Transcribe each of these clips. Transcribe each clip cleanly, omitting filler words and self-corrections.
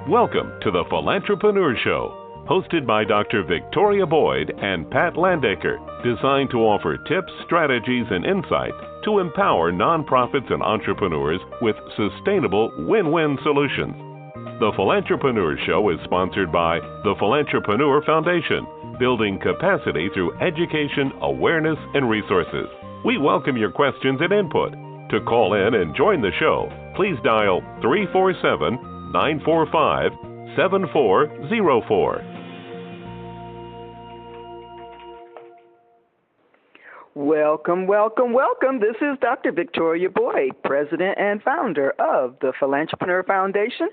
Welcome to the Philantrepreneur Show, hosted by Dr. Victoria Boyd and Pat Landaker, designed to offer tips, strategies, and insights to empower nonprofits and entrepreneurs with sustainable win-win solutions. The Philantrepreneur Show is sponsored by the Philantrepreneur Foundation, building capacity through education, awareness, and resources. We welcome your questions and input. To call in and join the show, please dial 347-945-7404. Welcome, welcome, welcome. This is Dr. Victoria Boyd, President and founder of the Philantrepreneur Foundation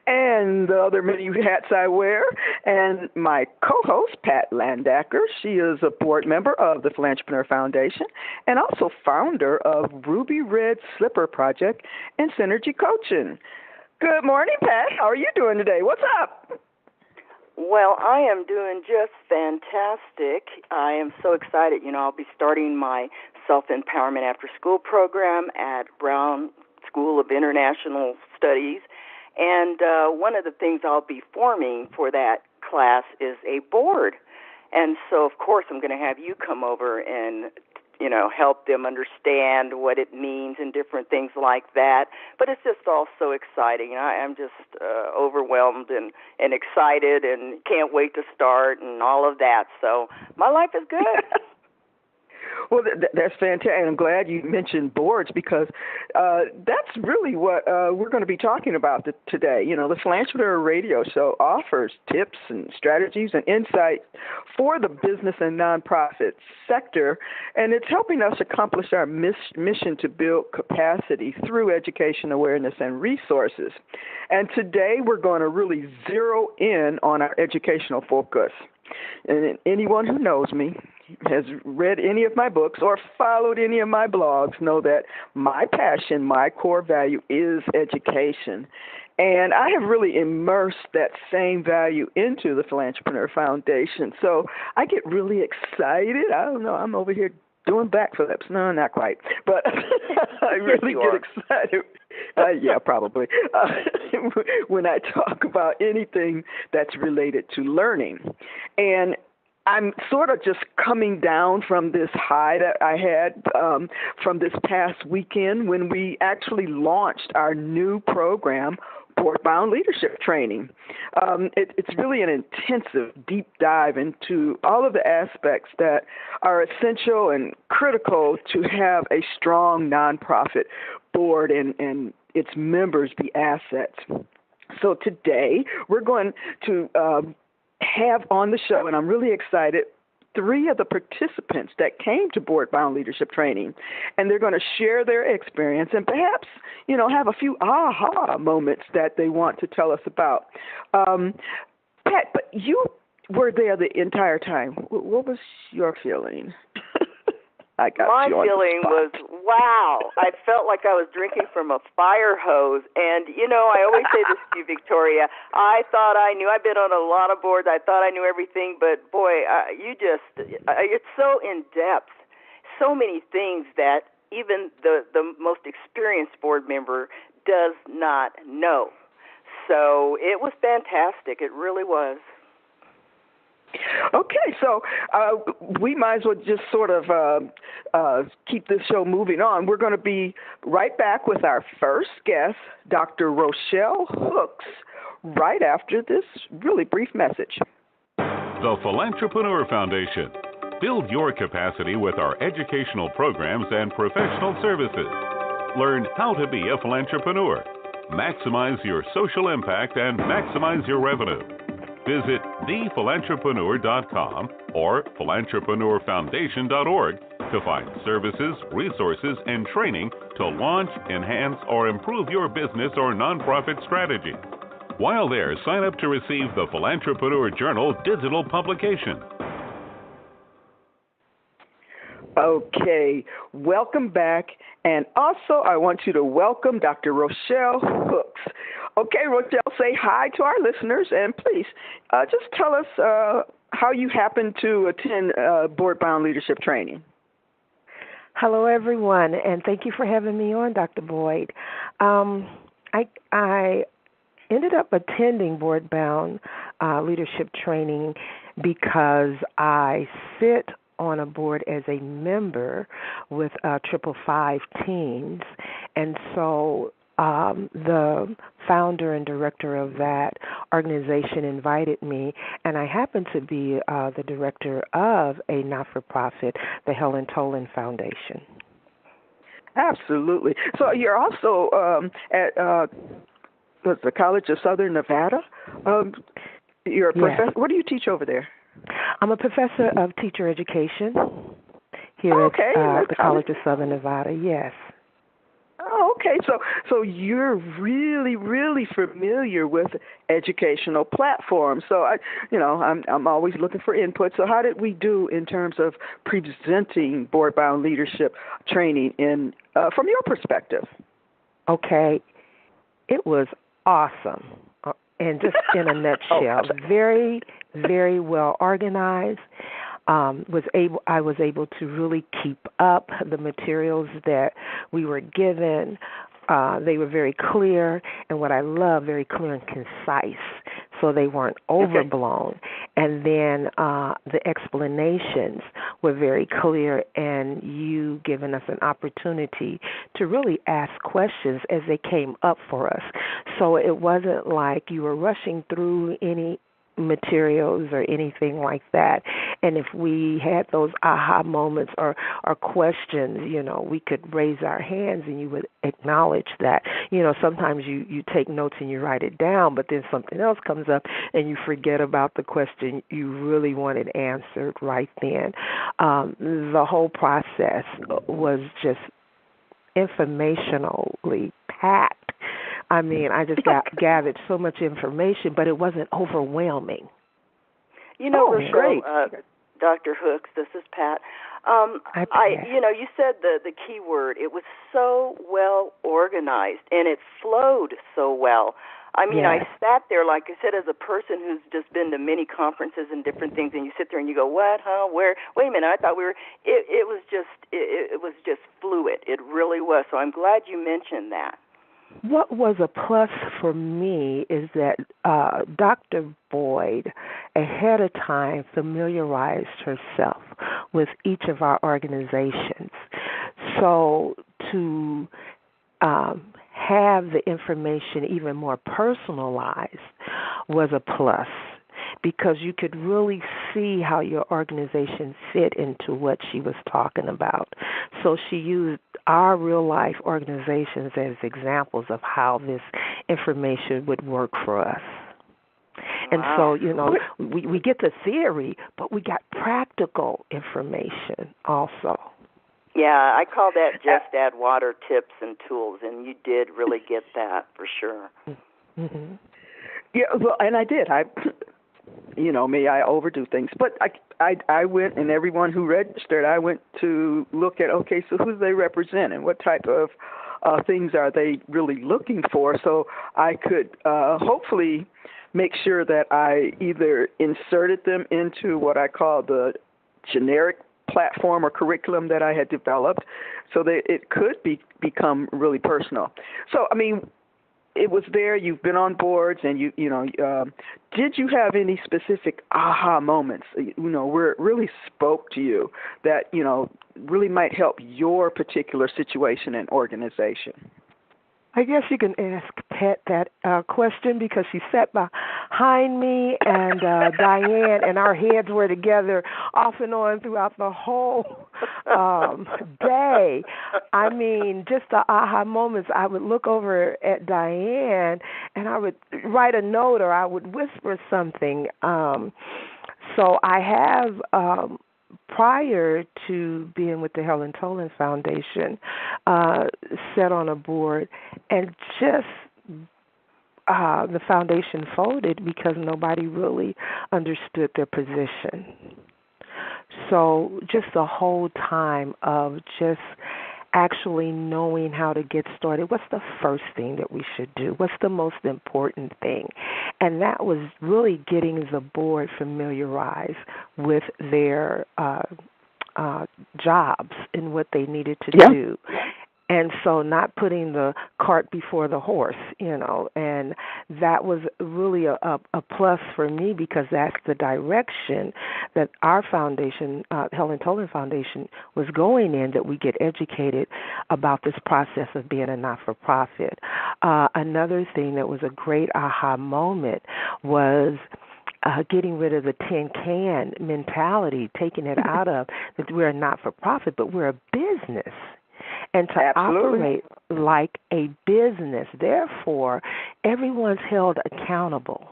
and the other many hats I wear. And my co-host, Pat Landaker, she is a board member of the Philantrepreneur Foundation and also founder of Ruby Red Slipper Project and Synergy Coaching. Good morning, Pat. How are you doing today? What's up? Well, I am doing just fantastic. I am so excited. I'll be starting my self-empowerment after-school program at Brown School of International Studies. And one of the things I'll be forming for that class is a board. And so, of course, I'm going to have you come over and help them understand what it means and different things like that. But it's just all so exciting. I'm just overwhelmed and excited and can't wait to start and all of that. So my life is good. Well, that's fantastic. And I'm glad you mentioned boards because that's really what we're going to be talking about today. The Philantrepreneur Radio Show offers tips and strategies and insights for the business and nonprofit sector, and it's helping us accomplish our mission to build capacity through education, awareness, and resources. And today we're going to really zero in on our educational focus. And anyone who knows me, has read any of my books or followed any of my blogs know that my passion, my core value is education. And I have really immersed that same value into the Philantrepreneur Foundation. So I get really excited. I don't know, I'm over here doing backflips. No, not quite. But I really get excited. Yeah, probably. When I talk about anything that's related to learning. And I'm sort of just coming down from this high that I had from this past weekend when we actually launched our new program, Board-Bound Leadership Training. It's really an intensive, deep dive into all of the aspects that are essential and critical to have a strong nonprofit board and its members be assets. So today we're going to have on the show, and I'm really excited, 3 of the participants that came to Board-Bound Leadership Training, and they're going to share their experience and perhaps, have a few aha moments that they want to tell us about. Pat, but you were there the entire time. What was your feeling? My feeling was, wow. I felt like I was drinking from a fire hose. And, I always say this to you, Victoria. I thought I knew. I've been on a lot of boards. I thought I knew everything. But, boy, it's so in-depth. So many things that even the most experienced board member does not know. So it was fantastic. It really was. Okay, so we might as well just sort of keep this show moving on. We're going to be right back with our first guest, Dr. Rochelle Hooks, right after this really brief message. The Philantrepreneur Foundation. Build your capacity with our educational programs and professional services. Learn how to be a philantrepreneur. Maximize your social impact and maximize your revenue. Visit thephilantrepreneur.com or philantrepreneurfoundation.org to find services, resources, and training to launch, enhance, or improve your business or nonprofit strategy. While there, sign up to receive the Philantrepreneur Journal digital publication. Okay, welcome back. And also, I want you to welcome Dr. Rochelle Hooks. Okay, Rochelle, say hi to our listeners, and please just tell us how you happen to attend Board-Bound Leadership Training. Hello, everyone, and thank you for having me on, Dr. Boyd. I ended up attending board-bound leadership training because I sit on a board as a member with Triple Five teams, and so the founder and director of that organization invited me, and I happen to be the director of a not-for-profit, the Helen Foundation. Absolutely. So you're also at the College of Southern Nevada. You're a professor. Yes. What do you teach over there? I'm a professor of teacher education here at the College of Southern Nevada. Yes. Oh, okay. So you're really, really familiar with educational platforms. So I'm always looking for input. So how did we do in terms of presenting board-bound leadership training from your perspective? Okay, it was awesome, and just in a nutshell, very, very well organized. I was able to really keep up the materials that we were given. They were very clear, and what I love, very clear and concise, so they weren't overblown. And then the explanations were very clear, and you giving us an opportunity to really ask questions as they came up for us. So it wasn't like you were rushing through any materials or anything like that. And if we had those aha moments or questions, we could raise our hands and you would acknowledge that. Sometimes you take notes and you write it down, but then something else comes up and you forget about the question you really wanted answered right then. The whole process was just informationally packed. I mean, I just gathered so much information, but it wasn't overwhelming. Rochelle, Dr. Hooks, this is Pat. You said the key word. It was so well organized, and it flowed so well. I mean, yes. I sat there, like I said, as a person who's just been to many conferences and different things, and you sit there and you go, what, huh, where? Wait a minute, I thought we were. It was just fluid. It really was. So I'm glad you mentioned that. What was a plus for me is that Dr. Boyd, ahead of time, familiarized herself with each of our organizations. So to have the information even more personalized was a plus, because you could really see how your organization fit into what she was talking about. So she used our real-life organizations as examples of how this information would work for us. And so, we get the theory, but we got practical information also. Yeah, I call that just add water tips and tools, and you did really get that for sure. Mm-hmm. Yeah, well, and I did. I overdo things. But I went, and everyone who registered, I went to look at, so who do they represent and what type of things are they really looking for, so I could hopefully make sure that I either inserted them into what I call the generic platform or curriculum that I had developed so that it could become really personal. So, I mean, it was there. You've been on boards, and did you have any specific aha moments, where it really spoke to you that, really might help your particular situation and organization? I guess you can ask Pat that question, because she sat behind me and Dianne, and our heads were together off and on throughout the whole day. I mean, just the aha moments. I would look over at Dianne, and I would write a note or I would whisper something. So I have... prior to being with the Helen Toland Foundation, sat on a board, and just the foundation folded because nobody really understood their position. So just the whole time of just actually knowing how to get started. What's the first thing that we should do? What's the most important thing? And that was really getting the board familiarized with their jobs and what they needed to do. And so not putting the cart before the horse, and that was really a plus for me because that's the direction that our foundation, Helen Toland Foundation, was going in, that we get educated about this process of being a not-for-profit. Another thing that was a great aha moment was getting rid of the tin can mentality, taking it out of that we're a not-for-profit, but we're a business. And to operate like a business. Therefore, everyone's held accountable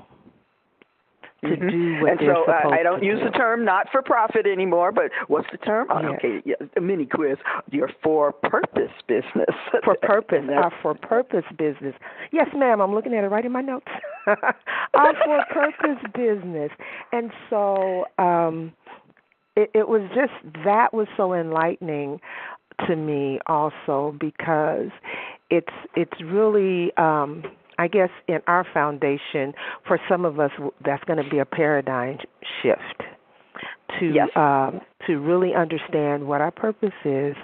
to do what they're supposed to do. And so I don't use the term not-for-profit anymore, but what's the term? Yes. Okay, a mini quiz. Your for-purpose business. For purpose, our for-purpose business. Yes, ma'am, I'm looking at it right in my notes. Our for-purpose business. And so it was just, that was so enlightening to me also, because it's really, I guess in our foundation, for some of us, that's going to be a paradigm shift to really understand what our purpose is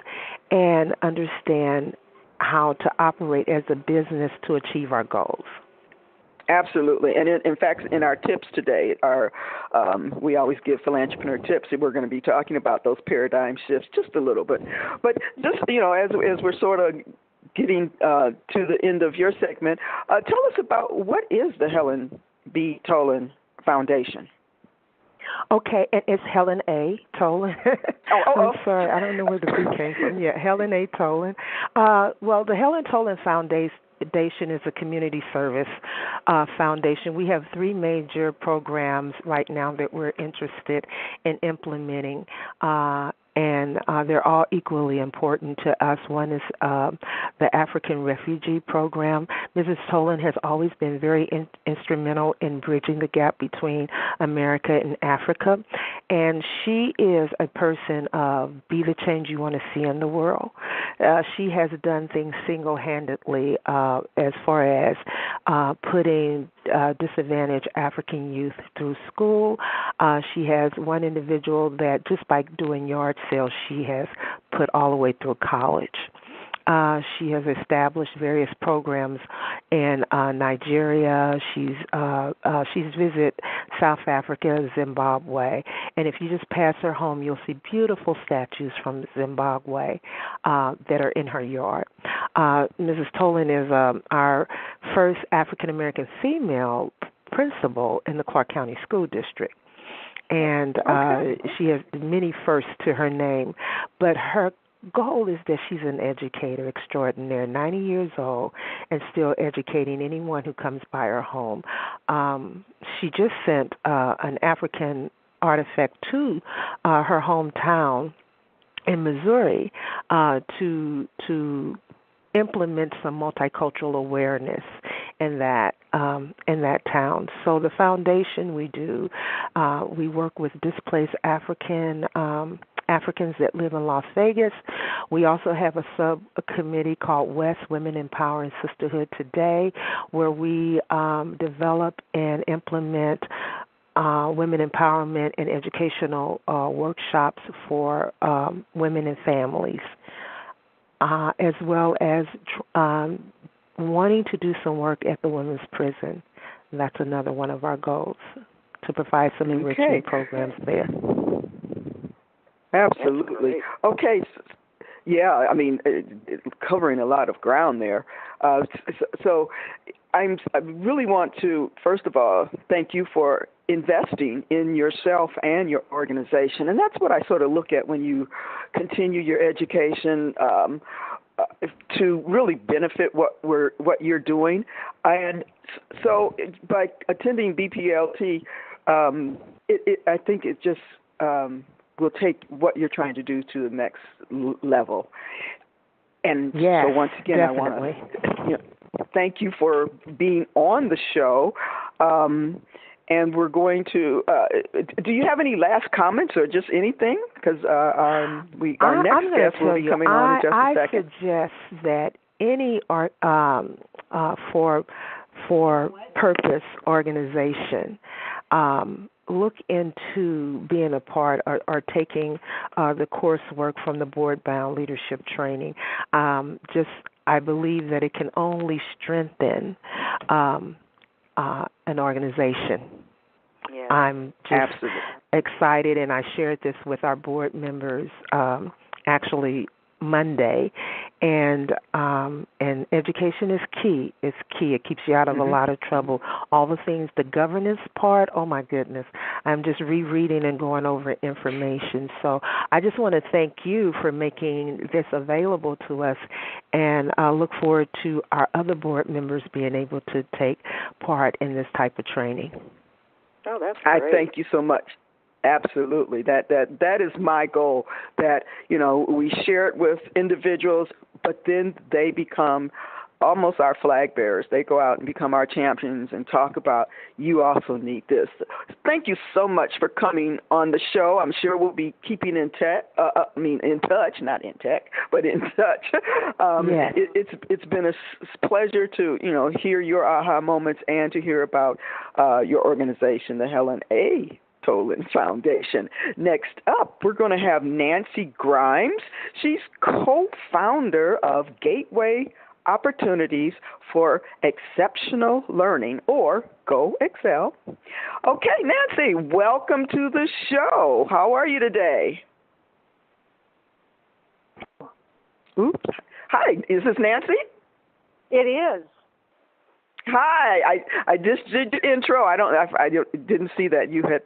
and understand how to operate as a business to achieve our goals. Absolutely. And in fact, in our tips today, we always give Philantrepreneur tips, and we're going to be talking about those paradigm shifts just a little bit. But just, as we're sort of getting to the end of your segment, tell us about what is the Helen B. Toland Foundation? Okay, and it's Helen A. Toland. I'm sorry, I don't know where the B came from. Yeah, Helen A. Toland. Well, the Helen Toland Foundation is a community service foundation. We have 3 major programs right now that we're interested in implementing, and they're all equally important to us. One is the African Refugee Program. Mrs. Toland has always been very instrumental in bridging the gap between America and Africa, and she is a person of be the change you want to see in the world. She has done things single-handedly as far as putting disadvantaged African youth through school. She has one individual that just by doing yard sales, she has put all the way through college. She has established various programs in Nigeria. She's visited South Africa, Zimbabwe, and if you just pass her home, you'll see beautiful statues from Zimbabwe that are in her yard. Mrs. Toland is our first African American female principal in the Clark County School District. And she has many firsts to her name, but her goal is that she's an educator extraordinaire, 90 years old, and still educating anyone who comes by her home. She just sent an African artifact to her hometown in Missouri to implement some multicultural awareness in that town. So the foundation we work with displaced Africans that live in Las Vegas. We also have a subcommittee called West Women Empowering Sisterhood Today, where we develop and implement women empowerment and educational workshops for women and families, as well as wanting to do some work at the women's prison. That's another one of our goals, to provide some enrichment programs there. Absolutely. Okay. Yeah, I mean, covering a lot of ground there. So I really want to, first of all, thank you for investing in yourself and your organization. And that's what I sort of look at when you continue your education to really benefit what you're doing. And so by attending BPLT, I think it just will take what you're trying to do to the next level. And yes, so once again, definitely. I want to thank you for being on the show. And we're going to, do you have any last comments or just anything? Because our next guest will be coming on in just a second. I suggest that any for purpose organization look into being a part or taking the coursework from the board-bound leadership training. I believe that it can only strengthen an organization. Yeah, I'm just excited, and I shared this with our board members actually Monday, and education is key. It's key. It keeps you out of a lot of trouble. All the things, the governance part, oh my goodness, I'm just rereading and going over information. So I just want to thank you for making this available to us, and I look forward to our other board members being able to take part in this type of training. Oh, that's great. I thank you so much. Absolutely. That is my goal, that, we share it with individuals, but then they become almost our flag bearers. They go out and become our champions and talk about, you also need this. Thank you so much for coming on the show. I'm sure we'll be keeping in touch, not in tech, but in touch. Yes. It's been a pleasure to, hear your aha moments and to hear about your organization, the Helen A. Toland Foundation. Next up, we're going to have Nancy Grimes. She's co-founder of Gateway Opportunities for Exceptional Learning, or Go Excel. Okay, Nancy, welcome to the show. How are you today? Oops. Hi, is this Nancy? It is. Hi, I just did your intro. I didn't see that you had.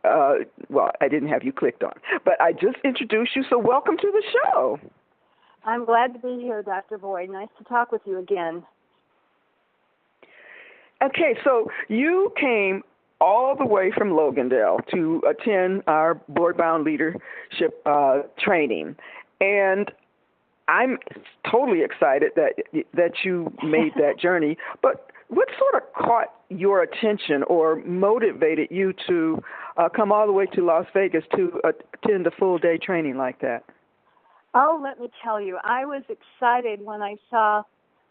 I didn't have you clicked on, but I just introduced you. So welcome to the show. I'm glad to be here, Dr. Boyd. Nice to talk with you again. Okay, so you came all the way from Logandale to attend our board-bound leadership training, and I'm totally excited that you made that journey. But what sort of caught your attention or motivated you to come all the way to Las Vegas to attend a full-day training like that? Oh, let me tell you, I was excited when I saw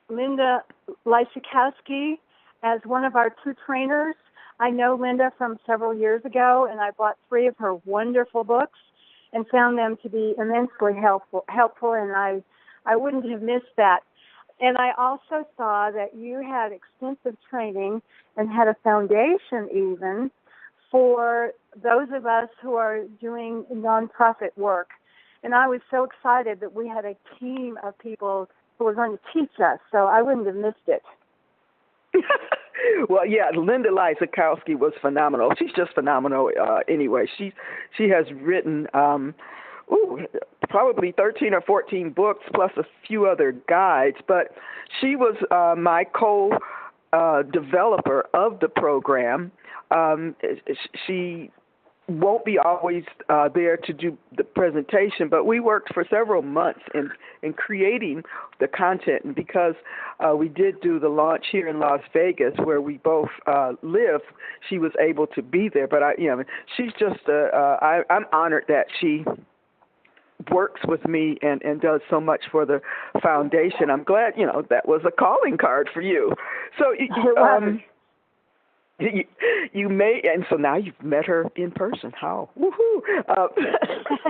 Linda Lysikowski as one of our 2 trainers. I know Linda from several years ago, and I bought 3 of her wonderful books and found them to be immensely helpful, and I wouldn't have missed that. And I also saw that you had extensive training and had a foundation even for those of us who are doing nonprofit work. And I was so excited that we had a team of people who were going to teach us, so I wouldn't have missed it. Well, yeah, Linda Lysikowski was phenomenal. She's just phenomenal anyway. She has written probably 13 or 14 books plus a few other guides, but she was my co-developer of the program. She won't be always there to do the presentation, but we worked for several months in creating the content. And because we did do the launch here in Las Vegas, where we both live, she was able to be there. But she's just I'm honored that she works with me and does so much for the foundation. I'm glad that was a calling card for you. So you may, and so now you've met her in person. How? Woohoo!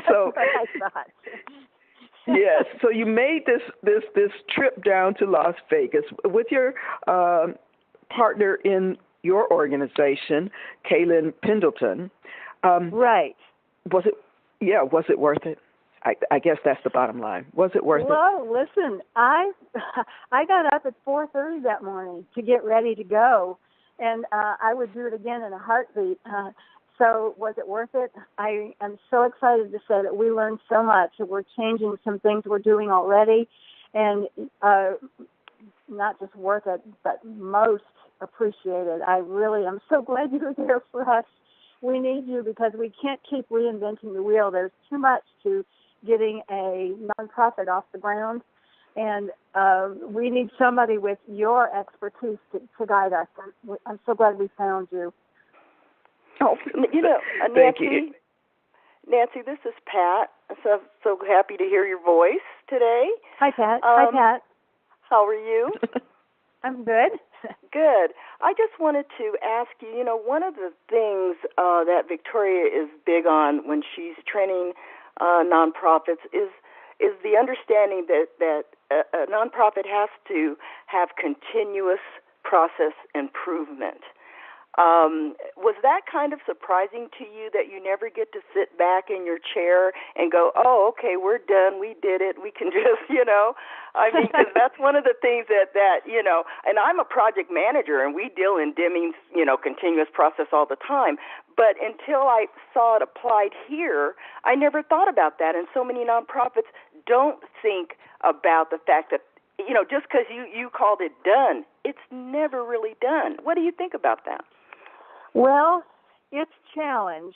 So yes, so you made this trip down to Las Vegas with your partner in your organization, Kaylin Pendleton. Right. Was it worth it? I guess that's the bottom line. Was it worth it? Well, listen, I got up at 4:30 that morning to get ready to go. And I would do it again in a heartbeat. So was it worth it? I am so excited to say that we learned so much, that we're changing some things we're doing already, and not just worth it, but most appreciated. I really am so glad you were there for us. We need you because we can't keep reinventing the wheel. There's too much to getting a nonprofit off the ground. And we need somebody with your expertise to guide us. I'm so glad we found you. Oh, thank you. Nancy, this is Pat. So happy to hear your voice today. Hi, Pat. Hi, Pat. How are you? I'm good. Good. I just wanted to ask you, one of the things that Victoria is big on when she's training nonprofits is the understanding that a nonprofit has to have continuous process improvement. Was that kind of surprising to you that you never get to sit back in your chair and go, oh, okay, we're done, we did it, we can just, I mean, because that's one of the things that, and I'm a project manager and we deal in Deming's, continuous process all the time. But until I saw it applied here, I never thought about that. And so many nonprofits don't think about the fact that, just because you called it done, it's never really done. What do you think about that? Well, it's a challenge,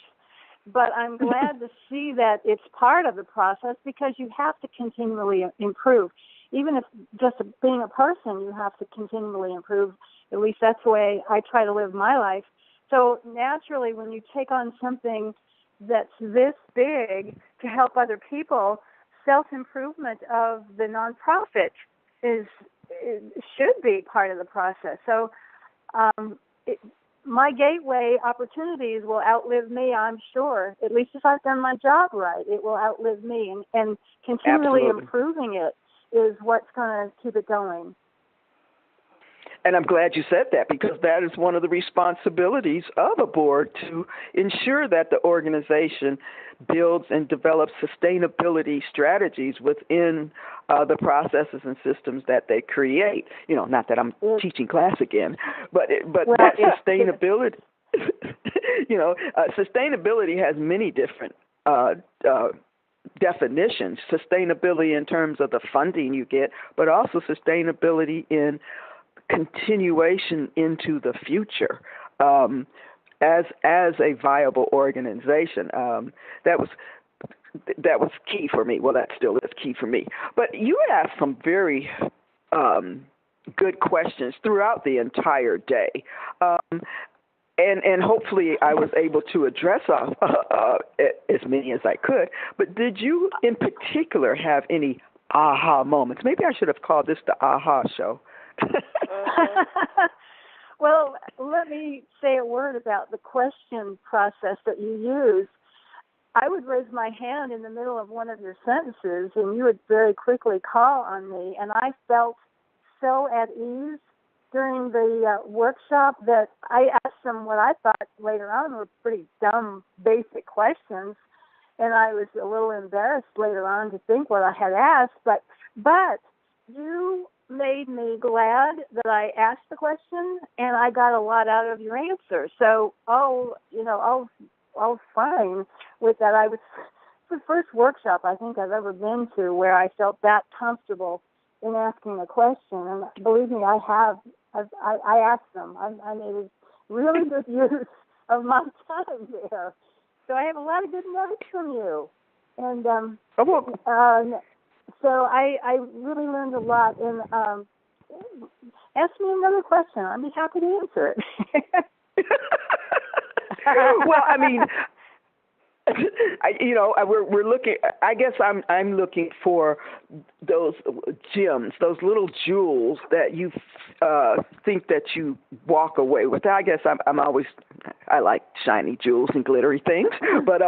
but I'm glad to see that it's part of the process because you have to continually improve. Even if just being a person, you have to continually improve. At least that's the way I try to live my life. So naturally, when you take on something that's this big to help other people, self-improvement of the nonprofit should be part of the process. So my gateway opportunities will outlive me, I'm sure. At least if I've done my job right, it will outlive me. And continually Absolutely. Improving it is what's going to keep it going. And I'm glad you said that because that is one of the responsibilities of a board to ensure that the organization builds and develops sustainability strategies within the processes and systems that they create. Not that I'm teaching class again, but that sustainability, sustainability has many different definitions. Sustainability in terms of the funding you get, but also sustainability in continuation into the future as a viable organization. That was key for me. Well, that still is key for me. But you asked some very good questions throughout the entire day. And hopefully I was able to address as many as I could. But did you in particular have any aha moments? Maybe I should have called this the aha show. Well, let me say a word about the question process that you use. I would raise my hand in the middle of one of your sentences, and you would very quickly call on me, and I felt so at ease during the workshop that I asked them what I thought later on were pretty dumb, basic questions, and I was a little embarrassed later on to think what I had asked, but you made me glad that I asked the question, and I got a lot out of your answer. So, all fine with that. It's the first workshop I think I've ever been to where I felt that comfortable in asking a question. And believe me, I have. I asked them. I made a really good use of my time there. So I have a lot of good notes from you. And so I really learned a lot. And ask me another question. I'd be happy to answer it. Well, I mean, we're looking. I guess I'm looking for those gems, those little jewels that you think that you walk away with. I guess I like shiny jewels and glittery things, but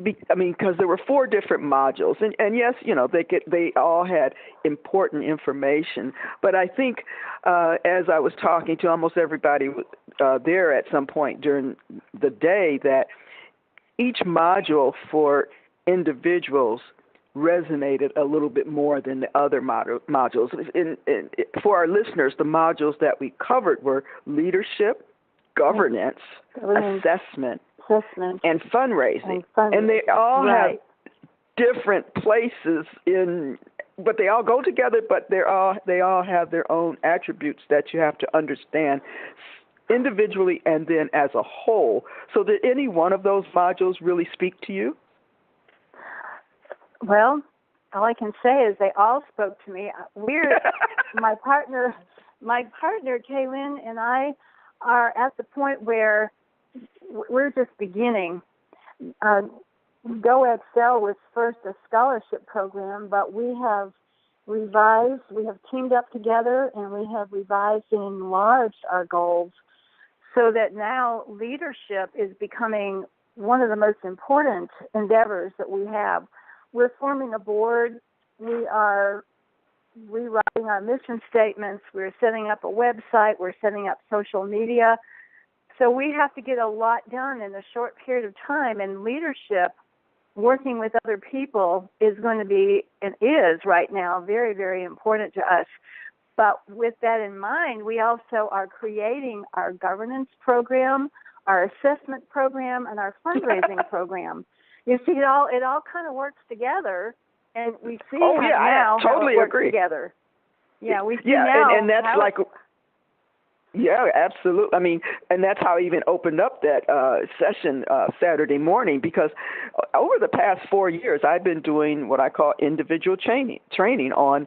because there were 4 different modules, and yes, they all had important information. But I think as I was talking to almost everybody there at some point during the day, that each module for individuals resonated a little bit more than the other modules. For our listeners, the modules that we covered were leadership, governance, assessment, and fundraising. And they all have different places but they all go together, but they all have their own attributes that you have to understand individually and then as a whole. So did any one of those modules really speak to you? Well, all I can say is they all spoke to me. My partner, Kaylin, and I are at the point where we're just beginning. Go Excel was first a scholarship program, but we have revised. We have teamed up together, and we have revised and enlarged our goals so that now leadership is becoming one of the most important endeavors that we have. We're forming a board. We are rewriting our mission statements. We're setting up a website. We're setting up social media. So we have to get a lot done in a short period of time, and leadership, working with other people, is going to be, and is right now, very, very important to us. But with that in mind, we also are creating our governance program, our assessment program, and our fundraising program. You see, it all kind of works together, and we see now I totally how it works agree. together. Yeah, we see now. And that's like. Yeah, absolutely. I mean, and that's how I even opened up that session Saturday morning, because over the past 4 years, I've been doing what I call individual training on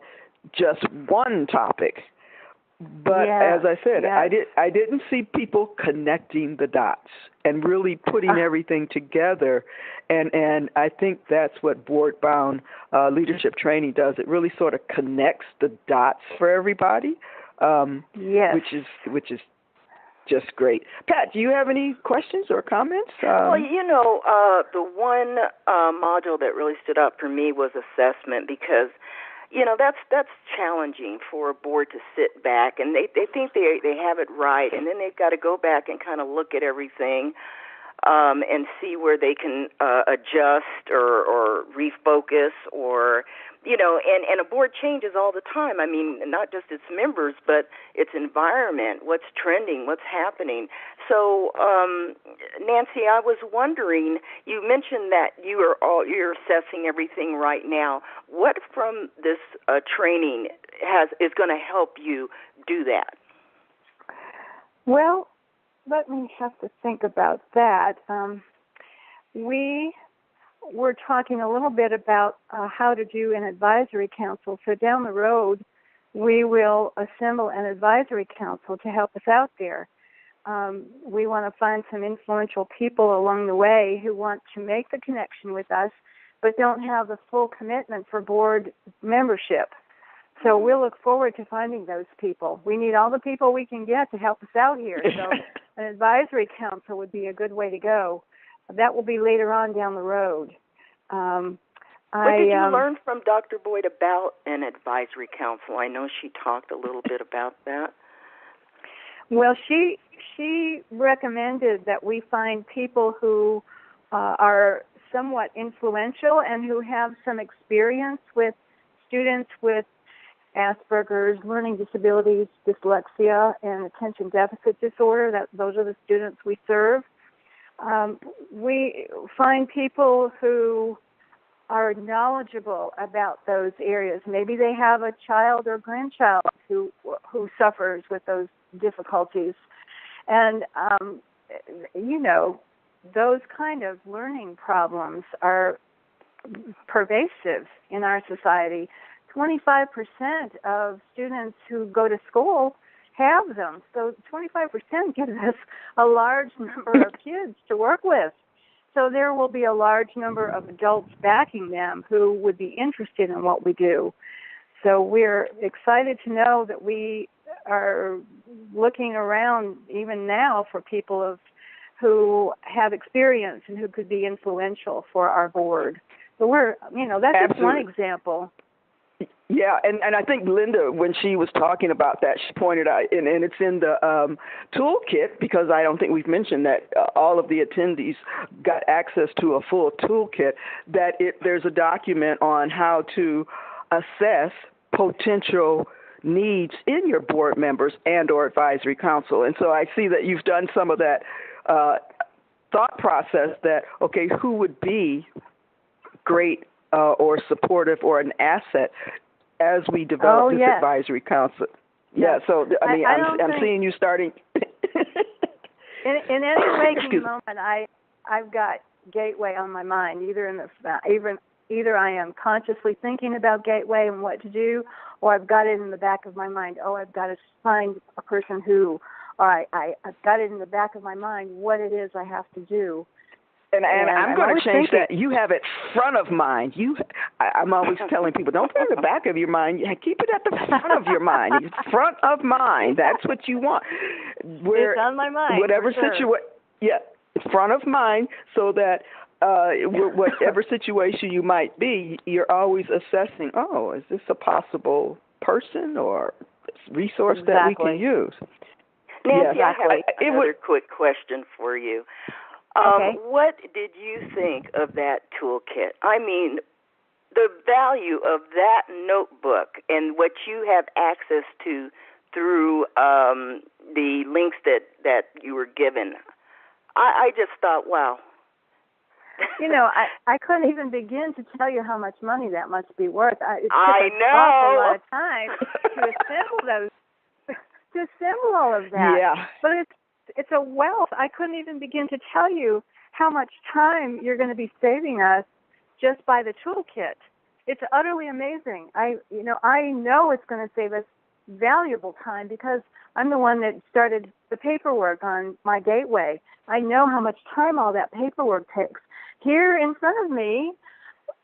just one topic. But as I said, I didn't see people connecting the dots and really putting everything together. And I think that's what board-bound leadership training does. It really sort of connects the dots for everybody. Which is just great. Pat, do you have any questions or comments? Well, the one module that really stood out for me was assessment, because that's challenging for a board to sit back and they think they have it right, and then they've got to go back and kind of look at everything and see where they can adjust or refocus, or and a board changes all the time. I mean, not just its members, but its environment, what's trending, what's happening. So, Nancy, I was wondering, you mentioned that you're assessing everything right now. What from this training is going to help you do that? Well, let me have to think about that. We're talking a little bit about how to do an advisory council. So down the road, we will assemble an advisory council to help us out there. We want to find some influential people along the way who want to make the connection with us, but don't have the full commitment for board membership. So we'll look forward to finding those people. We need all the people we can get to help us out here. So an advisory council would be a good way to go. That will be later on down the road. What did you learn from Dr. Boyd about an advisory council? I know she talked a little bit about that. Well, she recommended that we find people who are somewhat influential and who have some experience with students with Asperger's, learning disabilities, dyslexia, and attention deficit disorder. Those are the students we serve. We find people who are knowledgeable about those areas. Maybe they have a child or grandchild who suffers with those difficulties. And, those kind of learning problems are pervasive in our society. 25% of students who go to school have them. So 25% gives us a large number of kids to work with. So there will be a large number of adults backing them who would be interested in what we do. So we're excited to know that we are looking around even now for people who have experience and who could be influential for our board. So that's just one example. Yeah, and I think Linda, when she was talking about that, she pointed out, and it's in the toolkit, because I don't think we've mentioned that all of the attendees got access to a full toolkit, that there's a document on how to assess potential needs in your board members and or advisory council. And so I see that you've done some of that thought process that, okay, who would be great or supportive or an asset as we develop this advisory council. Yeah, so I'm seeing you starting. in any waking moment, I've got Gateway on my mind. Either I am consciously thinking about Gateway and what to do, or I've got it in the back of my mind. Oh, I've got to find a person who, or I've got it in the back of my mind what it is I have to do. And I'm going to change that. You have it front of mind. I'm always telling people, don't put it in the back of your mind. Keep it at the front of your mind. Front of mind. That's what you want. It's on my mind. Whatever situation. Yeah, front of mind, so that whatever situation you might be, you're always assessing, is this a possible person or resource that we can use? Nancy, I have another quick question for you. Okay. What did you think of that toolkit? I mean, the value of that notebook and what you have access to through the links that you were given. I just thought, wow. I couldn't even begin to tell you how much money that must be worth. It took an awful lot of time to assemble all of that. Yeah. But it's a wealth. I couldn't even begin to tell you how much time you're going to be saving us just by the toolkit. It's utterly amazing. I know it's going to save us valuable time because I'm the one that started the paperwork on my gateway. I know how much time all that paperwork takes. Here in front of me,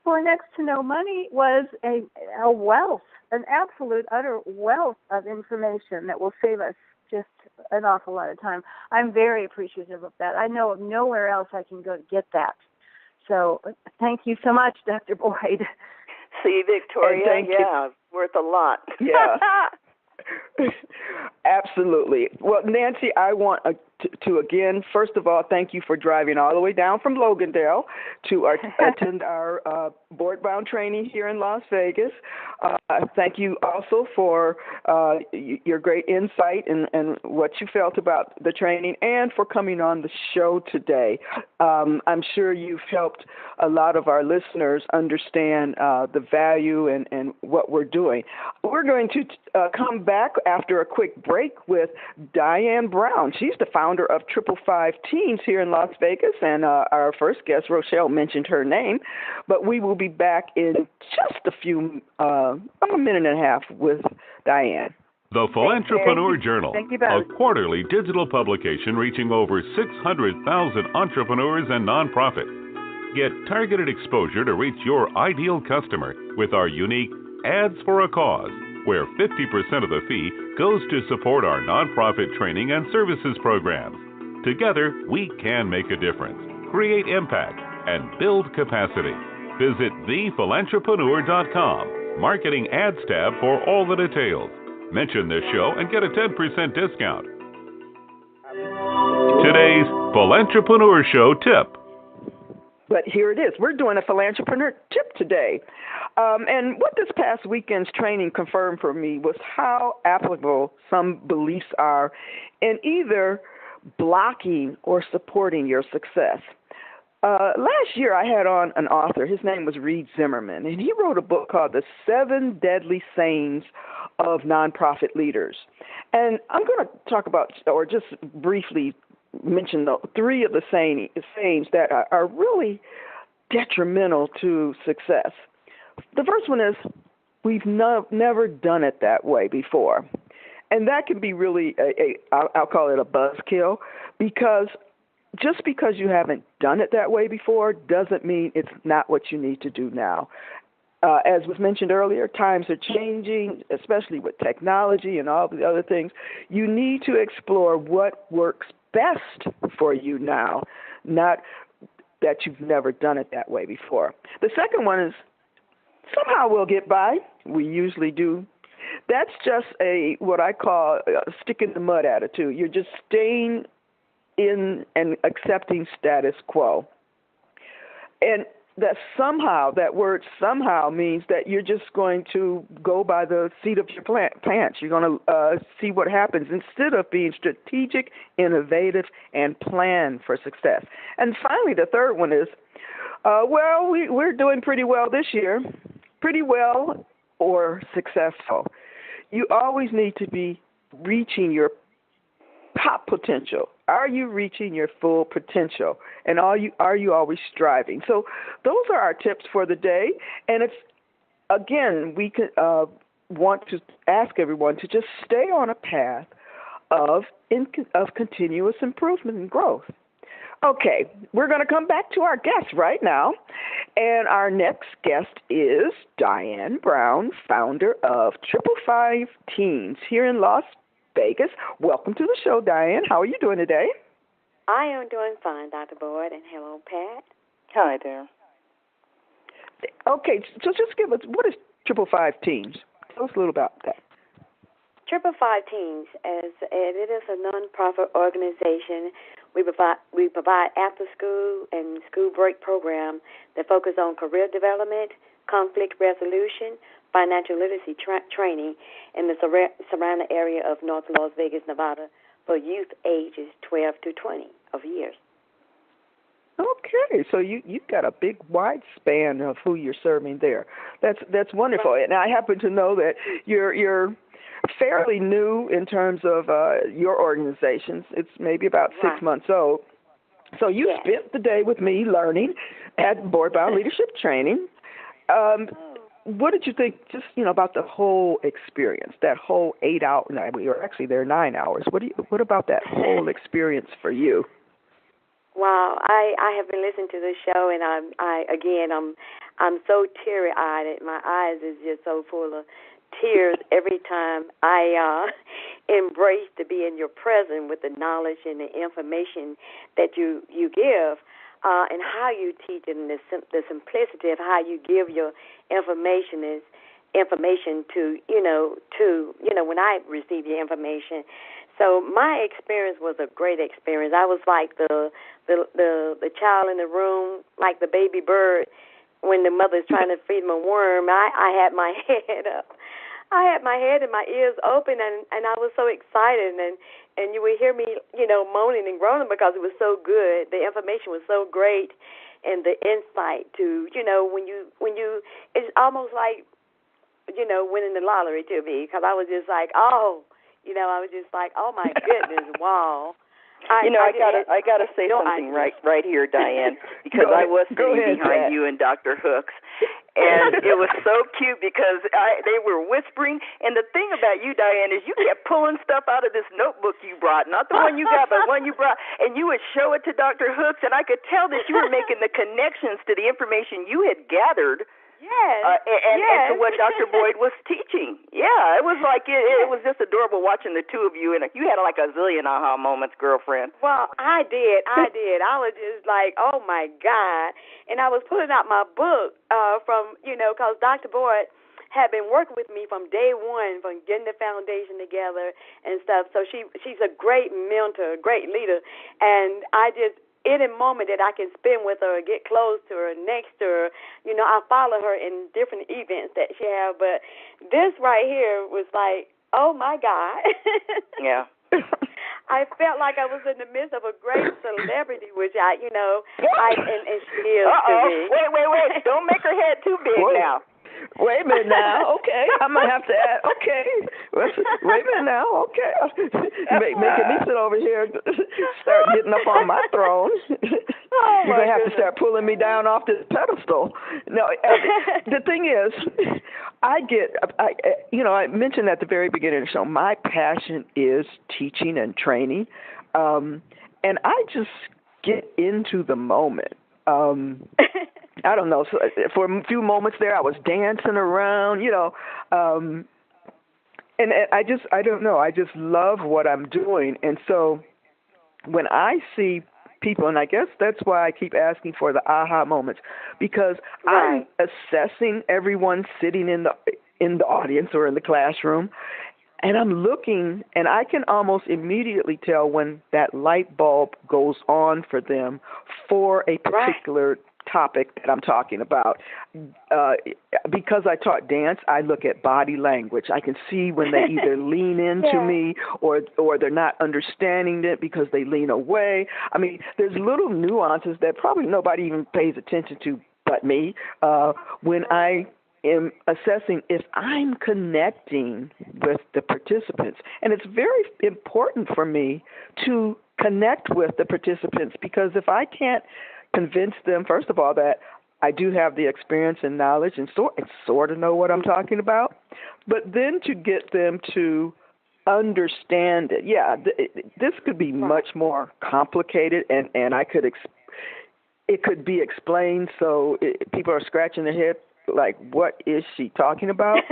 for next to no money, was a wealth, an absolute, utter wealth of information that will save us just an awful lot of time. I'm very appreciative of that. I know of nowhere else I can go to get that. So thank you so much, Dr. Boyd. See, Victoria, you. Worth a lot. Yeah. Absolutely. Well, Nancy, I want to again, first of all, thank you for driving all the way down from Logandale to attend our board-bound training here in Las Vegas. Thank you also for your great insight and what you felt about the training and for coming on the show today. I'm sure you've helped a lot of our listeners understand the value and what we're doing. We're going to come back after a quick break with Dianne Brown. She's the founder of Triple Five Teams here in Las Vegas, and our first guest, Rochelle, mentioned her name. But we will be back in just a minute and a half with Dianne. The Philantrepreneur Journal, a quarterly digital publication reaching over 600,000 entrepreneurs and nonprofits. Get targeted exposure to reach your ideal customer with our unique Ads for a Cause, where 50% of the fee goes to support our nonprofit training and services programs. Together, we can make a difference, create impact, and build capacity. Visit thephilanthrepreneur.com, Marketing Ads tab for all the details. Mention this show and get a 10% discount. Today's Philantrepreneur Show tip. But here it is. We're doing a Philantrepreneur tip today. And what this past weekend's training confirmed for me was how applicable some beliefs are in either blocking or supporting your success. Last year, I had on an author. His name was Reed Zimmerman, and he wrote a book called The 7 Deadly Sayings of Nonprofit Leaders. And I'm going to talk about, or just briefly mention the 3 of the sayings that are really detrimental to success. The first one is, we've never done it that way before. And that can be really, I'll call it a buzzkill, because just because you haven't done it that way before doesn't mean it's not what you need to do now. As was mentioned earlier, times are changing, especially with technology and all the other things. You need to explore what works best for you now, not that you've never done it that way before. The second one is, somehow we'll get by. We usually do. That's just what I call a stick in the mud attitude. You're just staying in and accepting status quo. And that word somehow means that you're just going to go by the seat of your pants. You're going to see what happens instead of being strategic, innovative, and plan for success. And finally, the third one is, we're doing pretty well this year, pretty well or successful. You always need to be reaching your top potential. Are you reaching your full potential? And are you always striving? So those are our tips for the day. And it's, again, we can want to ask everyone to just stay on a path of continuous improvement and growth. Okay, we're going to come back to our guest right now. And our next guest is Dianne Brown, founder of 555 Teens here in Las Vegas. Welcome to the show, Dianne. How are you doing today? I am doing fine, Dr. Boyd, and hello, Pat. Hi there. Okay, so just give us, what is 555 Teens? Tell us a little about that. 555 Teens, it is a nonprofit organization. We provide after-school and school break program that focus on career development, conflict resolution, financial literacy training in the surrounding area of North Las Vegas, Nevada, for youth ages 12 to 20 of years. Okay, so you've got a big wide span of who you're serving there. That's wonderful. And I happen to know that you're fairly new in terms of your organizations. It's maybe about 6 months old. So you spent the day with me learning at Board-Bound Leadership Training. What did you think just, about the whole experience, that whole 8 hours? We were actually there 9 hours. What about that whole experience for you? Wow, I have been listening to this show, and I'm so teary-eyed. My eyes is just so full of tears every time I embrace to be in your presence with the knowledge and the information that you give, and how you teach it, and the simplicity of how you give your information to when I receive your information. So my experience was a great experience. I was like the child in the room, like the baby bird when the mother's trying to feed him a worm. I had my head up. I had my head and my ears open, and I was so excited, and you would hear me, moaning and groaning because it was so good. The information was so great, and the insight to, when you, it's almost like, winning the lottery to me, because I was just like, I was just like, oh my goodness, wow. I gotta say something right here, Dianne, because I was sitting behind you and Dr. Hooks, and it was so cute because they were whispering. And the thing about you, Dianne, is you kept pulling stuff out of this notebook you brought, not the one you got, but one you brought, and you would show it to Dr. Hooks, and I could tell that you were making the connections to the information you had gathered. Yes. And to what Dr. Boyd was teaching. Yeah, it was like it was just adorable watching the two of you, and you had like a zillion aha moments, girlfriend. Well, I did. I was just like, oh my God. And I was pulling out my book from, because Dr. Boyd had been working with me from day one, from getting the foundation together and stuff. So she's a great mentor, a great leader, and I just, any moment that I can spend with her, get close to her, next to her, I follow her in different events that she has. But this right here was like, oh my God. Yeah. I felt like I was in the midst of a great celebrity, which and she is to me. Wait. Don't make her head too big now. Wait a minute now. Okay. I might have to add. Okay. Wait a minute now. Okay. Making me sit over here, start getting up on my throne. You're going to have to start pulling me down off this pedestal. No, the thing is, I mentioned at the very beginning of the show, my passion is teaching and training. And I just get into the moment. I don't know. So for a few moments there, I was dancing around, and I don't know. I just love what I'm doing. And so when I see people, and I guess that's why I keep asking for the aha moments, because I'm assessing everyone sitting in the audience or in the classroom, and I'm looking, and I can almost immediately tell when that light bulb goes on for them for a particular topic that I'm talking about. Because I taught dance, I look at body language. I can see when they either lean into me or they're not understanding it because they lean away. I mean, there's little nuances that probably nobody even pays attention to but me when I am assessing if I'm connecting with the participants. And it's very important for me to connect with the participants, because if I can't convince them, first of all, that I do have the experience and knowledge and sort of know what I'm talking about, but then to get them to understand it. Yeah, this could be much more complicated, and it could be explained so people are scratching their head like, what is she talking about?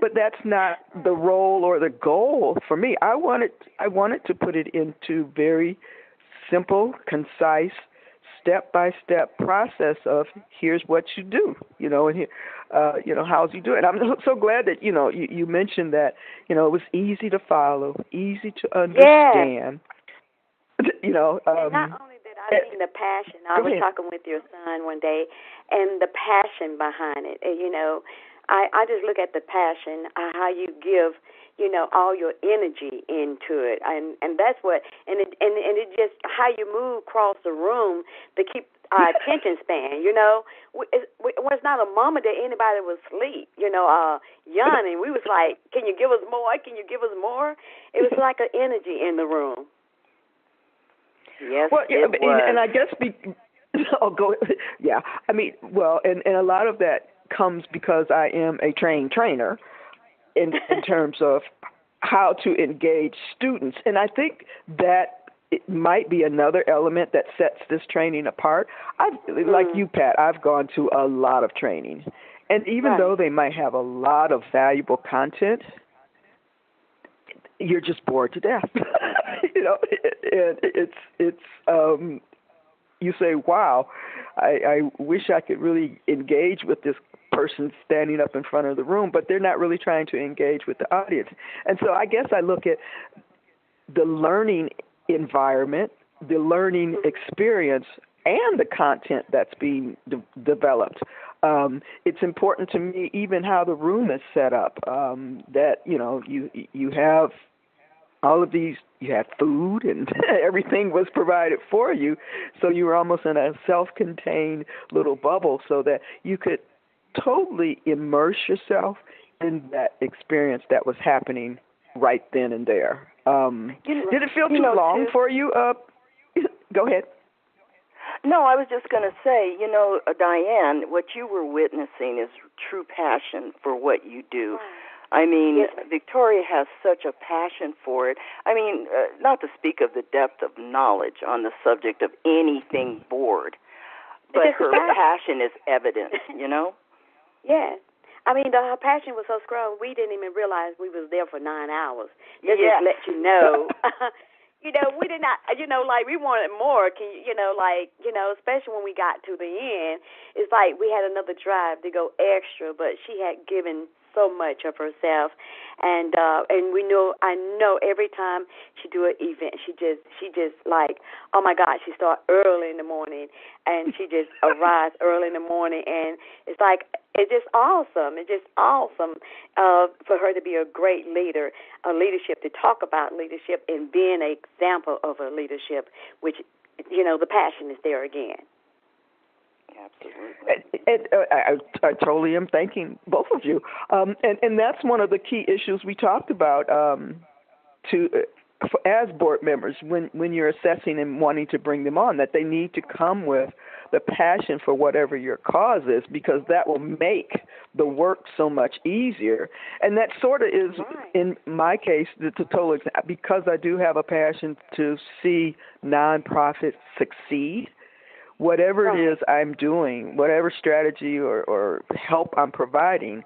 But that's not the role or the goal for me. I wanted to put it into very simple, concise, step-by-step process of here's what you do, and here, how's you do it. I'm so glad that, you mentioned that, it was easy to follow, easy to understand. And not only that, I mean the passion. I was talking with your son one day, and the passion behind it. I just look at the passion, how you give, all your energy into it, and that's what, and it just how you move across the room to keep our attention span. It was not a moment that anybody was asleep, yawning. We was like, can you give us more? Can you give us more? It was like an energy in the room. Yes, it was. And I guess go. Yeah, I mean, and a lot of that comes because I am a trained trainer in terms of how to engage students, and I think that it might be another element that sets this training apart. Like you, Pat, I've gone to a lot of training, and even though they might have a lot of valuable content, you're just bored to death. It's you say, wow, I wish I could really engage with this person standing up in front of the room, but they're not really trying to engage with the audience. And so I guess I look at the learning environment, the learning experience, and the content that's being developed. It's important to me even how the room is set up, that, you have all of these, you had food and everything was provided for you, so you were almost in a self-contained little bubble so that you could totally immerse yourself in that experience that was happening right then and there. Did it feel too long for you? Go ahead. No, I was just going to say, Dianne, what you were witnessing is true passion for what you do. I mean, Victoria has such a passion for it. I mean, not to speak of the depth of knowledge on the subject of anything board, but her passion is evident, Yeah. I mean, her passion was so strong, we didn't even realize we was there for 9 hours. Just to let you know. We did not, like we wanted more. Especially when we got to the end, it's like we had another drive to go extra, but she had given so much of herself, and I know every time she do an event, she just like, oh my God, she start early in the morning, and she just arrives early in the morning, and it's like it's just awesome. It's just awesome for her to be a great leader, a leadership, to talk about leadership and being an example of a leadership, which the passion is there again. Absolutely. I totally am thanking both of you. And that's one of the key issues we talked about as board members when you're assessing and wanting to bring them on, that they need to come with the passion for whatever your cause is, because that will make the work so much easier. And that sort of is, in my case, the total example, because I do have a passion to see nonprofits succeed. Whatever it is I'm doing, whatever strategy or help I'm providing,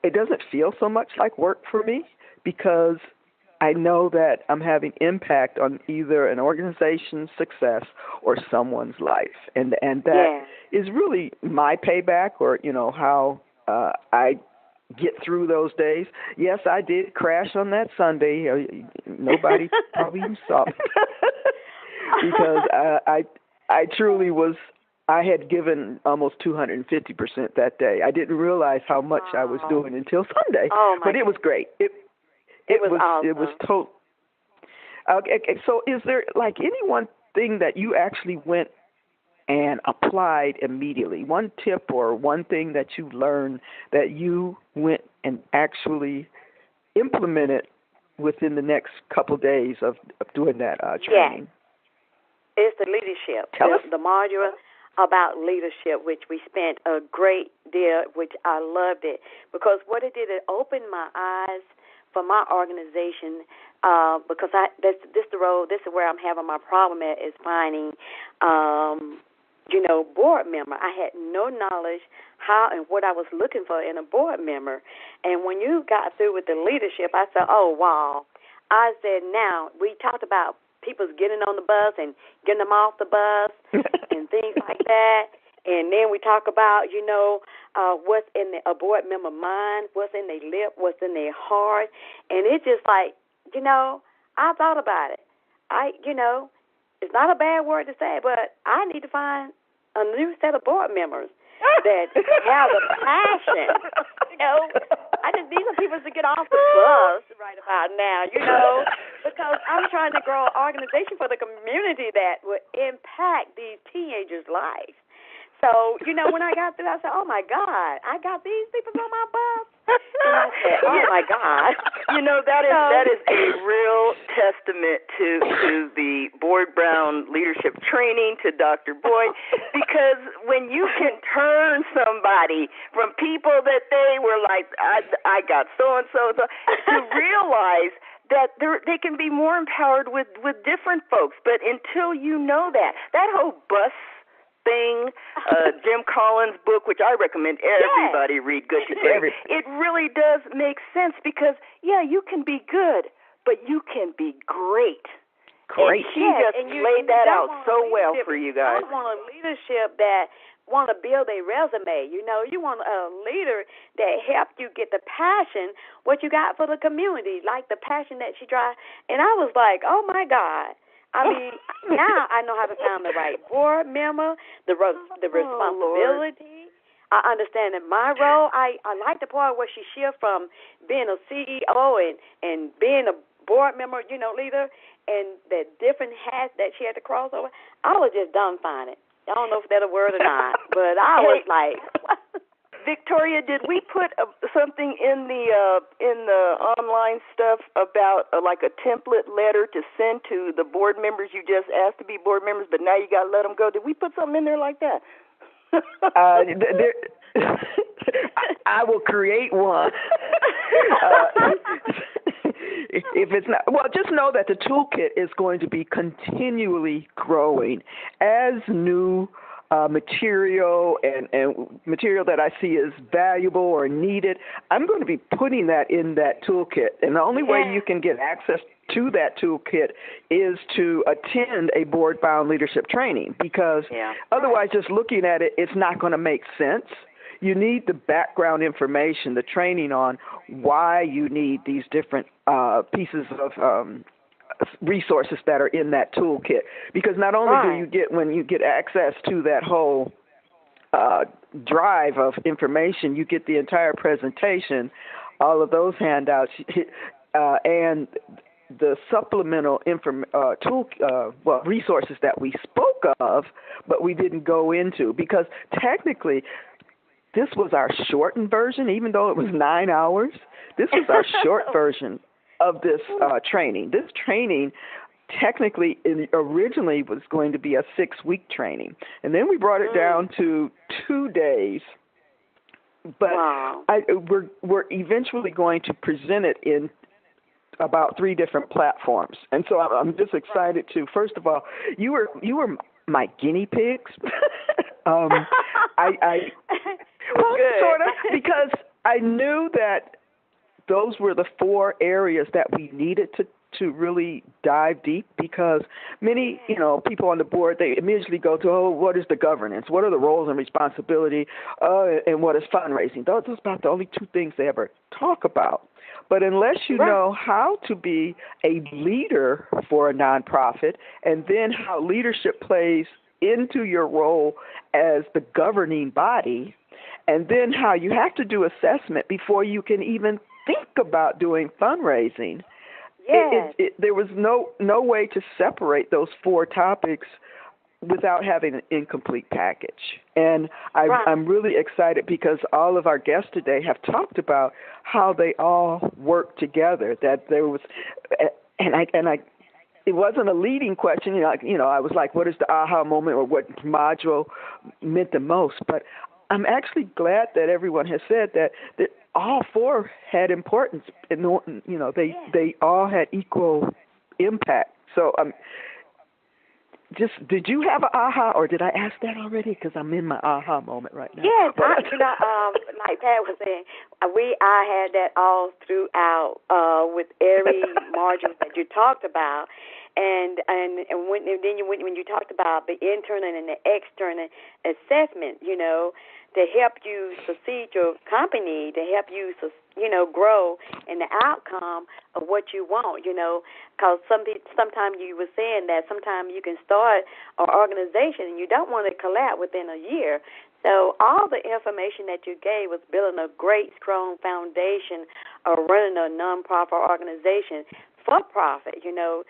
it doesn't feel so much like work for me, because I know that I'm having impact on either an organization's success or someone's life. And that is really my payback, or, how I get through those days. Yes, I did crash on that Sunday. Nobody probably even saw me. Because I truly was, I had given almost 250% that day. I didn't realize how much I was doing until Sunday. But it was great. It was awesome. It was total. Okay, so is there like any one thing that you actually went and applied immediately? One tip or one thing that you learned that you went and actually implemented within the next couple of days of doing that training? It's the leadership, the module about leadership, which we spent a great deal, which I loved it, because what it did, it opened my eyes for my organization, because this is where I'm having my problem at, is finding, board member. I had no knowledge how and what I was looking for in a board member. And when you got through with the leadership, I said, oh, wow. I said, now, we talked about people getting on the bus and getting them off the bus and things like that. And then we talk about, what's in a board member mind, what's in their lip, what's in their heart. And it's just like, I thought about it. It's not a bad word to say, but I need to find a new set of board members that have a passion. These are people to get off the bus right about now, because I'm trying to grow an organization for the community that will impact these teenagers' lives. So, when I got through, I said, oh, my God, I got these people on my bus. And I said, oh, my God. That is a real testament to the Boyd Brown leadership training, to Dr. Boyd, because when you can turn somebody from people that they were like, I got so-and-so, to realize that they can be more empowered with different folks. But until you know that whole bus thing, Jim Collins' book, which I recommend everybody read, Good to Great, it really does make sense because, you can be good, but you can be great. Great. And she just laid that out so well for you guys. I want a leadership that want to build a resume. You want a leader that helps you get the passion, what you got for the community, like the passion that she drives. And I was like, oh, my God. I mean, now I know how to find the right board member, the responsibility. I understand in my role. I like the part where she shifted from being a CEO and being a board member, leader, and the different hats that she had to cross over. I was just dumbfounded. I don't know if that's a word or not, but I was like, what? Victoria, did we put something in the online stuff about like a template letter to send to the board members you just asked to be board members, but now you got to let them go? Did we put something in there like that? I will create one. If it's not, well, just know that the toolkit is going to be continually growing as new material and material that I see as valuable or needed. I'm going to be putting that in that toolkit. And the only way you can get access to that toolkit is to attend a board-bound leadership training, because otherwise just looking at it, it's not going to make sense. You need the background information, the training on why you need these different pieces of resources that are in that toolkit, because not only do you get, when you get access to that whole drive of information, you get the entire presentation, all of those handouts, and the supplemental resources that we spoke of, but we didn't go into, because technically this was our shortened version, even though it was 9 hours. This was our short version of this training. This training technically originally was going to be a 6-week training, and then we brought it down to 2 days. But we're eventually going to present it in about 3 different platforms, and so I'm just excited to. First of all, you were my guinea pigs. Sort of, because I knew that those were the 4 areas that we needed to really dive deep, because many, people on the board, they immediately go to, what is the governance? What are the roles and responsibility? And what is fundraising? Those are about the only 2 things they ever talk about. But unless you know how to be a leader for a nonprofit, and then how leadership plays into your role as the governing body, and then how you have to do assessment before you can even think about doing fundraising. There was no way to separate those 4 topics without having an incomplete package. And I'm really excited because all of our guests today have talked about how they all work together, that there was, it wasn't a leading question, I was like, what is the aha moment or what module meant the most? But I'm actually glad that everyone has said that all four had importance. And, you know, they all had equal impact. So did you have an aha, or did I ask that already? Because I'm in my aha moment right now. Yes, like Pat was saying, I had that all throughout with every module that you talked about, and when you talked about the internal and the external assessment, you know, to help you succeed your company, to help you, you know, grow in the outcome of what you want, you know, because sometimes you were saying that sometimes you can start an organization and you don't want to collapse within a year. So all the information that you gave was building a great, strong foundation of running a nonprofit organization for profit, you know.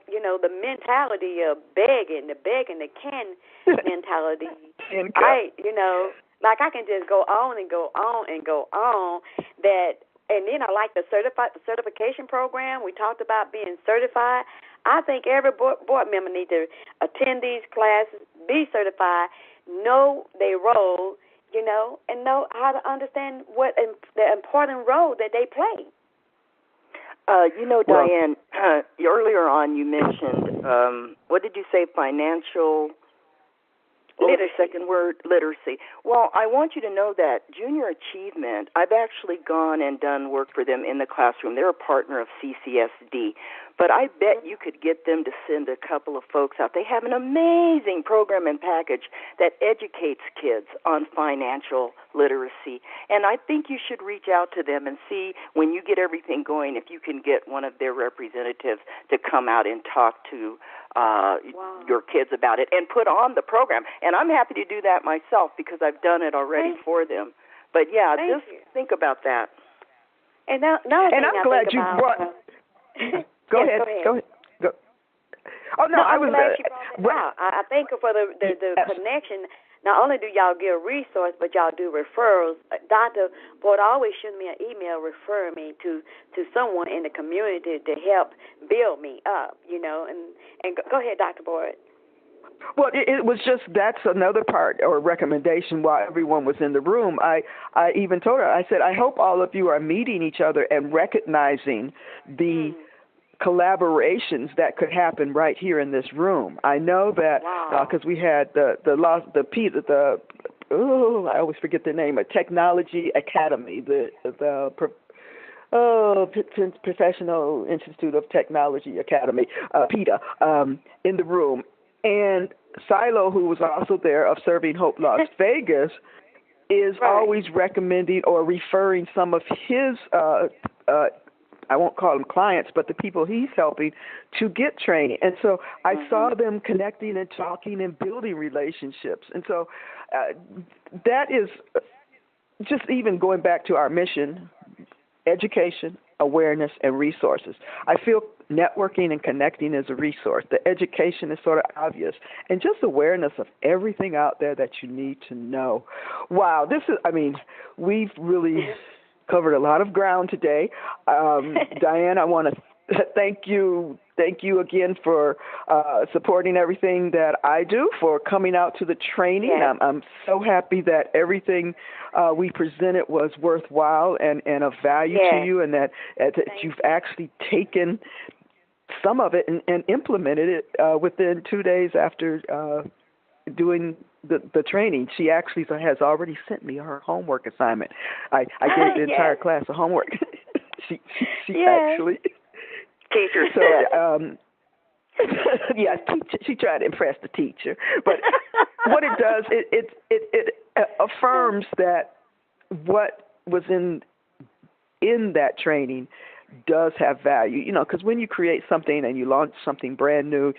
You know, the mentality of begging, the can mentality. You know, like I can just go on and go on and go on. And then I like the certification program. We talked about being certified. I think every board member needs to attend these classes, be certified, know their role, you know, and know how to understand what the important role that they play. You know, Dianne, earlier on you mentioned, what did you say, financial literacy? Second word, literacy. Well, I want you to know that Junior Achievement, I've actually gone and done work for them in the classroom. They're a partner of CCSD. But I bet you could get them to send a couple of folks out. They have an amazing program and package that educates kids on financial literacy. And I think you should reach out to them and see, when you get everything going, if you can get one of their representatives to come out and talk to your kids about it and put on the program. And I'm happy to do that myself because I've done it already for them. But, yeah, just think about that. And now I'm glad you brought... Go ahead. Go. Oh, no, I was glad you brought it out. I thank you for the connection. Not only do y'all give a resource, but y'all do referrals. Dr. Boyd always shoots me an email referring me to someone in the community to help build me up, you know. And go ahead, Dr. Boyd. Well, it was just, that's another part or recommendation while everyone was in the room. I even told her, I said, I hope all of you are meeting each other and recognizing the collaborations that could happen right here in this room. I know that because we had I always forget the name, a Technology Academy, the Professional Institute of Technology Academy, PETA, in the room. And Silo, who was also there of Serving Hope Las Vegas, is always recommending or referring some of his I won't call them clients, but the people he's helping to get training. And so I saw them connecting and talking and building relationships. And so that is just even going back to our mission, education, awareness, and resources. I feel networking and connecting is a resource. The education is sort of obvious. And just awareness of everything out there that you need to know. Wow, we've really covered a lot of ground today. Dianne, I want to thank you again for supporting everything that I do, for coming out to the training. Yes. I'm so happy that everything we presented was worthwhile and of value to you, and that you've actually taken some of it and implemented it within 2 days after doing the training. She actually has already sent me her homework assignment. I gave the entire class a homework. she actually teacher said. She tried to impress the teacher, but what it does, it affirms that what was in that training does have value. You know, because when you create something and you launch something brand new,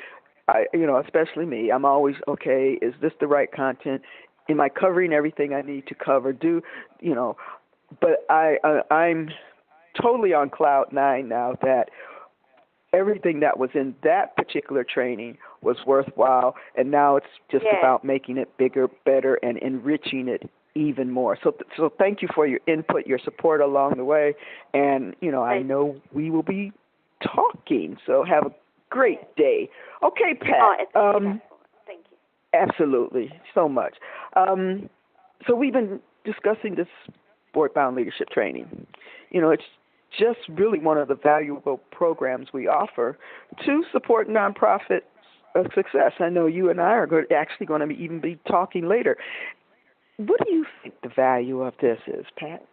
especially me, I'm always, okay, is this the right content? Am I covering everything I need to cover? But I'm totally on cloud nine now that everything that was in that particular training was worthwhile, and now it's just about making it bigger, better, and enriching it even more. So thank you for your input, your support along the way, and, I know we will be talking, so have a great day. Okay, Pat. Thank you. Absolutely, so much. So we've been discussing this board-bound leadership training. It's just really one of the valuable programs we offer to support nonprofit success. I know you and I are actually going to even be talking later. What do you think the value of this is, Pat?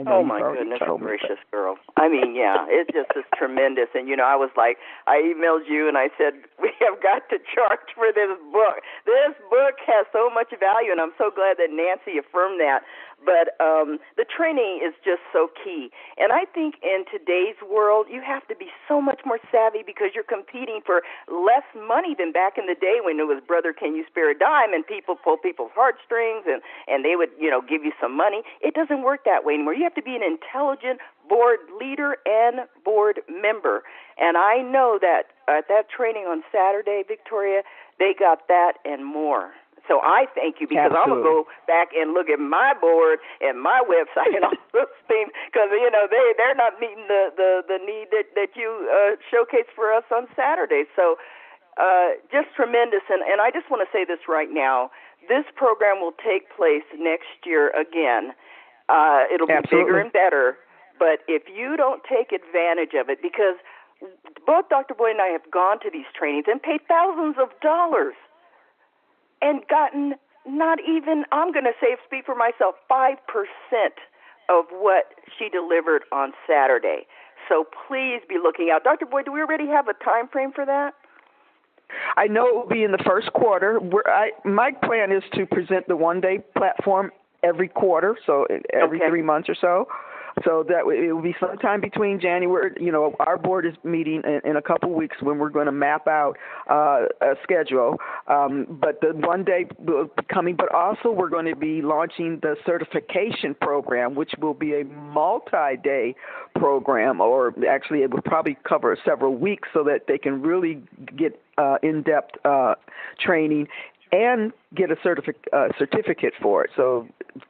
Oh, my goodness gracious, girl. I mean, yeah, it just is tremendous. And, I was like, I emailed you and I said, we have got to charge for this book. This book has so much value, and I'm so glad that Nancy affirmed that. But the training is just so key. And I think in today's world, you have to be so much more savvy because you're competing for less money than back in the day when it was Brother, Can You Spare a Dime? And people pull people's heartstrings and they would, give you some money. It doesn't work that way anymore. You have to be an intelligent board leader and board member. And I know that at that training on Saturday, Victoria, they got that and more. So I thank you because I'm going to go back and look at my board and my website and all those things because, they're not meeting the need that you showcased for us on Saturday. So just tremendous. And I just want to say this right now. This program will take place next year again. It'll be bigger and better. But if you don't take advantage of it, because both Dr. Boyd and I have gone to these trainings and paid thousands of dollars and gotten not even, I'm going to speak for myself, 5% of what she delivered on Saturday. So please be looking out. Dr. Boyd, do we already have a time frame for that? I know it will be in the first quarter. My plan is to present the one-day platform every quarter, so every 3 months or so. So that it will be sometime between January. Our board is meeting in a couple weeks when we're going to map out a schedule. But the one day will be coming. But also we're going to be launching the certification program, which will be a multi-day program, or actually it will probably cover several weeks so that they can really get in-depth training and get a certificate for it. So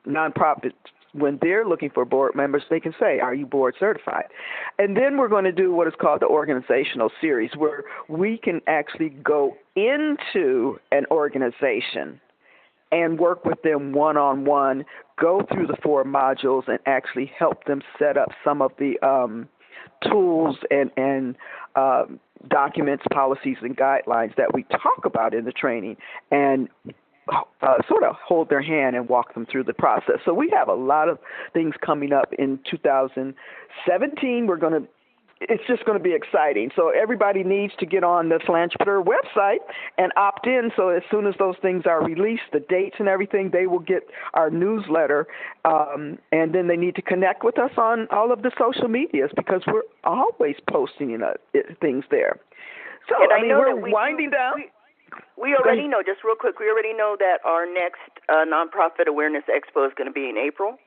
nonprofits, when they're looking for board members, they can say, are you board certified? And then we're going to do what is called the organizational series, where we can actually go into an organization and work with them one-on-one, go through the 4 modules, and actually help them set up some of the tools and documents, policies, and guidelines that we talk about in the training, and sort of hold their hand and walk them through the process. So we have a lot of things coming up in 2017. It's just going to be exciting. So everybody needs to get on the Philantrepreneur website and opt in. So as soon as those things are released, the dates and everything, they will get our newsletter. And then they need to connect with us on all of the social medias because we're always posting things there. So we're winding down. We already know, just real quick, we already know that our next Nonprofit Awareness Expo is going to be in April.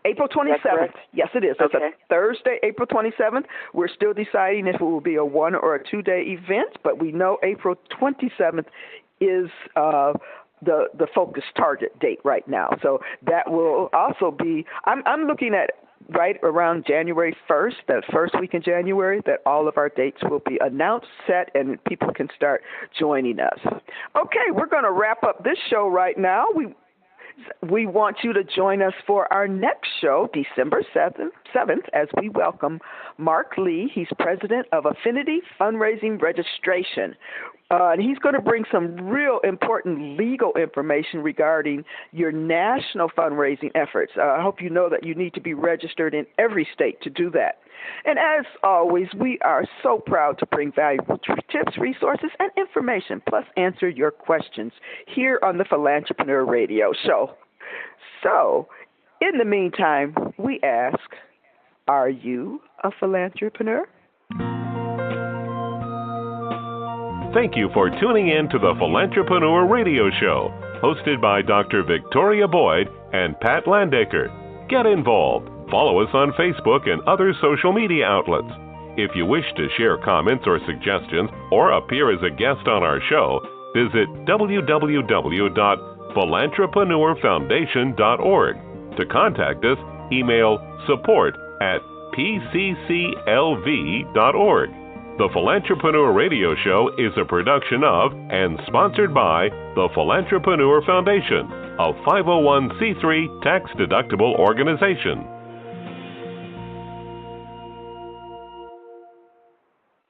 April 27th. Yes, it is. It's a Thursday, April 27th. We're still deciding if it will be a 1 or a 2-day event, but we know April 27th is the focus target date right now. So that will also be, I'm looking at right around January 1st, that first week in January, that all of our dates will be announced, set, and people can start joining us. Okay, we're going to wrap up this show right now. We want you to join us for our next show, December 7th, as we welcome Mark Lee. He's president of Affinity Fundraising Registration. And he's going to bring some real important legal information regarding your national fundraising efforts. I hope you know that you need to be registered in every state to do that. And as always, we are so proud to bring valuable tips, resources, and information, plus answer your questions here on the Philantrepreneur Radio Show. So, in the meantime, we ask, are you a philantrepreneur? Thank you for tuning in to the Philantrepreneur Radio Show, hosted by Dr. Victoria Boyd and Pat Landaker. Get involved. Follow us on Facebook and other social media outlets. If you wish to share comments or suggestions or appear as a guest on our show, visit www.philanthropreneurfoundation.org. To contact us, email support@pcclv.org. The Philantrepreneur Radio Show is a production of and sponsored by the Philantrepreneur Foundation, a 501c3 tax-deductible organization.